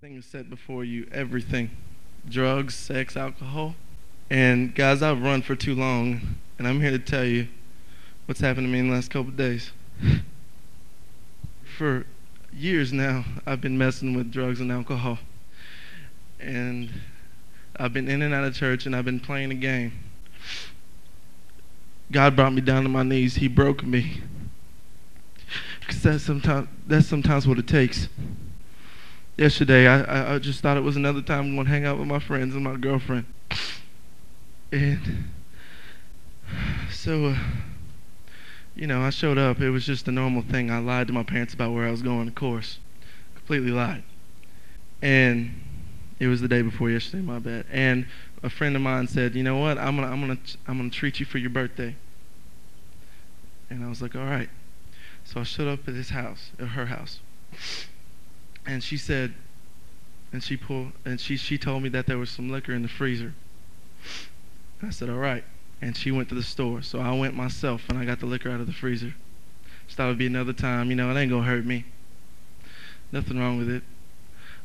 Thing is set before you, everything. Drugs, sex, alcohol. And guys, I've run for too long, and I'm here to tell you what's happened to me in the last couple of days. For years now, I've been messing with drugs and alcohol. And I've been in and out of church, and I've been playing a game. God brought me down to my knees. He broke me. Because that's sometimes what it takes. Yesterday, I just thought it was another time I'm going to hang out with my friends and my girlfriend. And so, I showed up. It was just a normal thing. I lied to my parents about where I was going, of course. Completely lied. And it was the day before yesterday, my bad. And a friend of mine said, "You know what? I'm gonna treat you for your birthday." And I was like, "All right." So I showed up at her house. And she said, she told me that there was some liquor in the freezer. I said, all right. And she went to the store. So I went myself and I got the liquor out of the freezer. Just thought it would be another time. It ain't going to hurt me. Nothing wrong with it.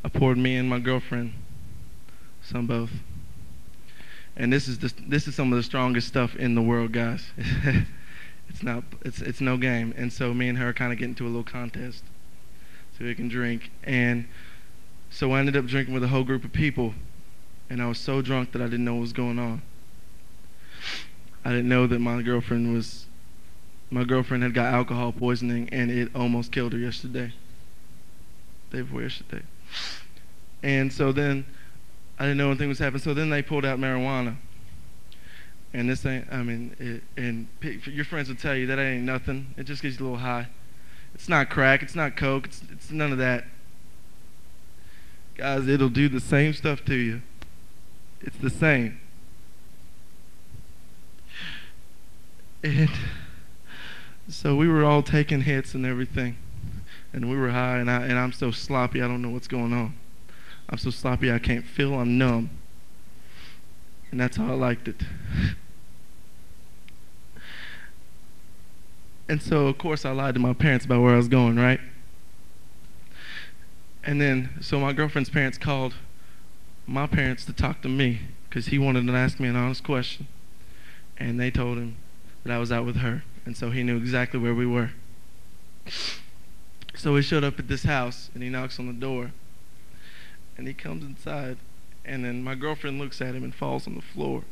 I poured me and my girlfriend some both. And this is some of the strongest stuff in the world, guys. It's no game. And so me and her kind of get into a little contest so we can drink. And so I ended up drinking with a whole group of people, and I was so drunk that I didn't know what was going on. I didn't know that my girlfriend had got alcohol poisoning, and it almost killed her yesterday. Day before yesterday. And so then I didn't know anything was happening. So then they pulled out marijuana. And this ain't, your friends will tell you that ain't nothing. It just gets you a little high. It's not crack, it's not coke, it's none of that. Guys, it'll do the same stuff to you. It's the same. And so we were all taking hits and everything. And we were high, and I'm so sloppy, I don't know what's going on. I'm so sloppy I can't feel, I'm numb. And that's how I liked it. And so, of course, I lied to my parents about where I was going, right? And then, so my girlfriend's parents called my parents to talk to me because he wanted to ask me an honest question. And they told him that I was out with her. And so he knew exactly where we were. So he showed up at this house, and he knocks on the door. And he comes inside, and then my girlfriend looks at him and falls on the floor.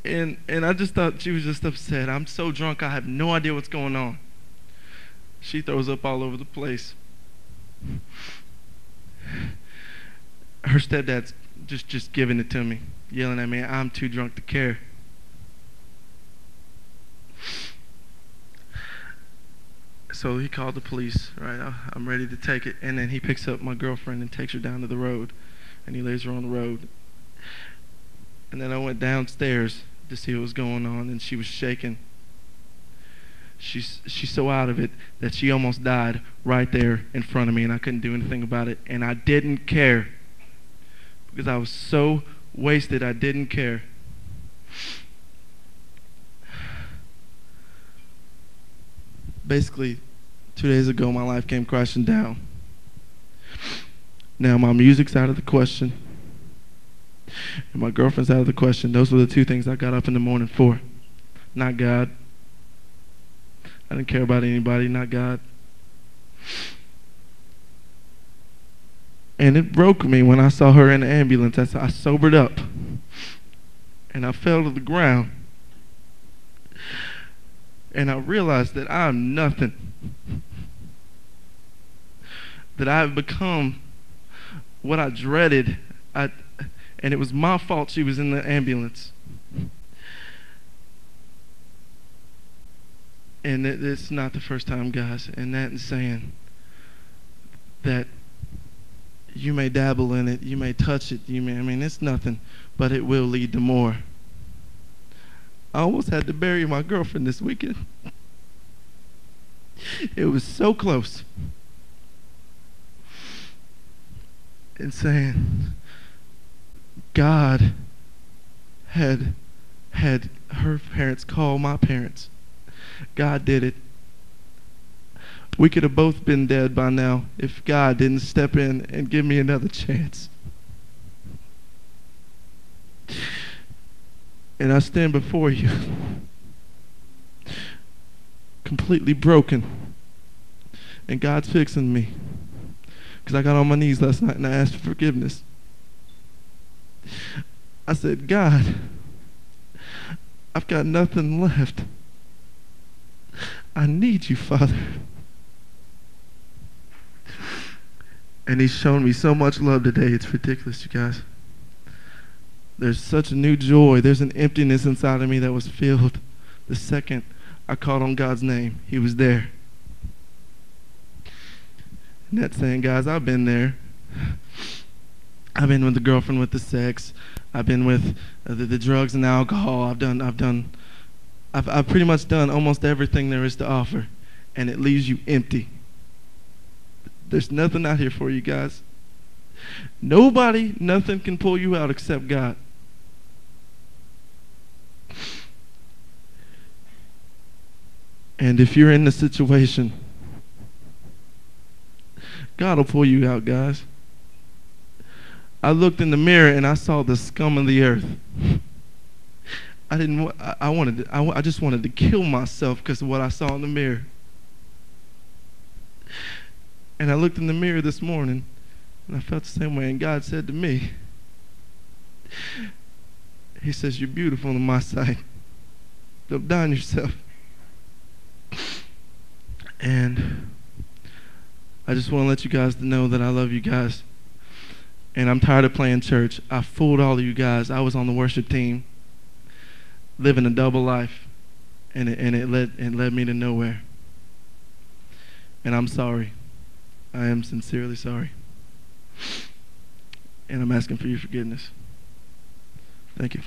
And I just thought she was just upset. I'm so drunk, I have no idea what's going on. She throws up all over the place. Her stepdad's just giving it to me, yelling at me. I'm too drunk to care. So he called the police, right? I'm ready to take it. And then he picks up my girlfriend and takes her down to the road. And he lays her on the road. And then I went downstairs to see what was going on, and she was shaking. She's so out of it that she almost died right there in front of me, and I couldn't do anything about it. And I didn't care because I was so wasted. I didn't care. Basically, 2 days ago, my life came crashing down. Now my music's out of the question. And my girlfriend's out of the question. Those were the two things I got up in the morning for. Not God. I didn't care about anybody, not God. And it broke me when I saw her in the ambulance. I sobered up. And I fell to the ground. And I realized that I'm nothing. That I've become what I dreaded. And it was my fault she was in the ambulance. And it's not the first time, guys. And that is saying that you may dabble in it, you may touch it, it's nothing, but it will lead to more. I almost had to bury my girlfriend this weekend. It was so close. And saying God had her parents call my parents. God did it. We could have both been dead by now if God didn't step in and give me another chance. And I stand before you completely broken. And God's fixing me. Because I got on my knees last night and I asked for forgiveness. I said, God, I've got nothing left. I need you, Father. And he's shown me so much love today. It's ridiculous, you guys. There's such a new joy. There's an emptiness inside of me that was filled the second I called on God's name. He was there. And that's saying, guys, I've been there. I've been with the girlfriend with the sex. I've been with the drugs and alcohol. I've pretty much done almost everything there is to offer, and it leaves you empty. There's nothing out here for you guys. Nobody, nothing can pull you out except God. And if you're in the situation, God will pull you out, guys. I looked in the mirror and I saw the scum of the earth. I just wanted to kill myself because of what I saw in the mirror. And I looked in the mirror this morning and I felt the same way. And God said to me, he says, you're beautiful in my sight. Don't die on yourself. And I just want to let you guys know that I love you guys. And I'm tired of playing church. I fooled all of you guys. I was on the worship team, living a double life, and it led me to nowhere. And I'm sorry. I am sincerely sorry. And I'm asking for your forgiveness. Thank you.